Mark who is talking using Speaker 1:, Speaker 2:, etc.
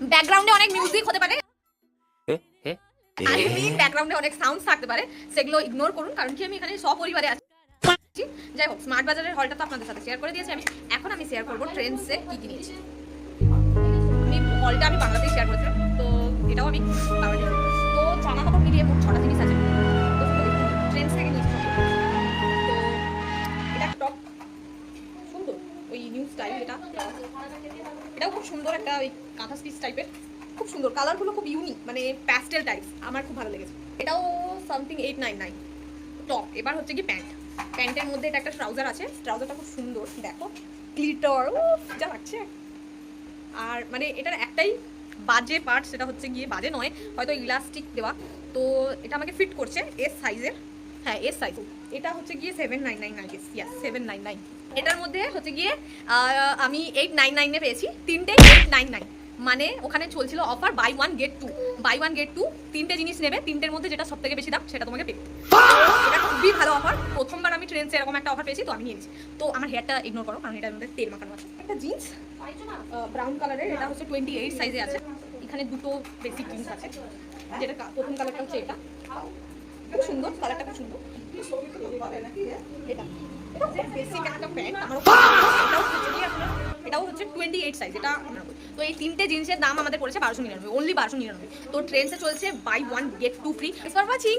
Speaker 1: ব্যাকগ্রাউন্ডে অনেক মিউজিক হতে পারে, ব্যাকগ্রাউন্ডে অনেক সাউন্ড থাকতে পারে, সেগুলো ইগনোর করুন, কারণ কি আমি এখানে সপরিবারে আছি। যাই হোক, স্মার্ট বাজারের হলটা তো আপনাদের সাথে শেয়ার করে দিয়েছি আমি। এখন আমি শেয়ার করবো ট্রেন্ডসে কি কি নিয়েছি। হলটা আমি বাংলাতেই শেয়ার করেছিলাম, তো এটাও আমি বাংলাতে। তো জামা কাপড় মিলিয়ে মোট 6টা জিনিস আছে, তো ট্রেন্ডস থেকে নিয়েছি। তো এটা টপ সুন্দর, ওই নিউ স্টাইল, এটাও খুব সুন্দর, একটা ওই কাঁথা স্টিচ টাইপের, খুব সুন্দর, কালারগুলো খুব ইউনিক, মানে প্যাস্টেল টাইপ, আমার খুব ভালো লেগেছে। এটাও সামথিং 899 টপ। এবার হচ্ছে কি প্যান্টের মধ্যে এটা একটা ট্রাউজার আছে, ট্রাউজারটা খুব সুন্দর, দেখো গ্লিটার যা লাগছে। আর মানে এটার একটাই বাজে পার্ট, সেটা হচ্ছে গিয়ে বাজে নয়, হয়তো ইলাস্টিক দেওয়া, তো এটা আমাকে ফিট করছে এস সাইজের। হ্যাঁ, এস সাইজ। এটা হচ্ছে গিয়ে 799, আই গেস, ইয়াস 799। এটার মধ্যে হচ্ছে গিয়ে আমি 899 এ পেয়েছি, তিনটে 899, মানে ওখানে চলছিল offer buy 1 get 2, buy 1 get 2, তিনটে জিনিস নেবে, তিনটের মধ্যে যেটা সবথেকে বেশি দাম সেটা তোমাকে পেতে। এটা খুবই ভালো অফার, প্রথমবার আমি ট্রেন্ডসে এরকম একটা অফার পেয়েছি, তো আমি নিয়ে নিয়েছি। তো আমার হেয়ারটা ইগনোর করো, কারণ এটার মধ্যে তেল মাখানো আছে। একটা জিন্স ব্রাউন কালারের, এটা হচ্ছে 28 সাইজে আছে, এখানে দুটো বেসিক জিন্স আছে, যেটা প্রথম কালারটা হচ্ছে এটা, খুব সুন্দর কালারটা, খুব সুন্দর। এটা বেসিক একটা প্যান্ট, এটাও হচ্ছে 28 সাইজ, এটা আমরা বলি। তো এই তিনটে জিনিসের দাম আমাদের পড়েছে 1299, অনলি 1299। তো ট্রেন্ডসে চলছে buy 1 get 2 free. For watching.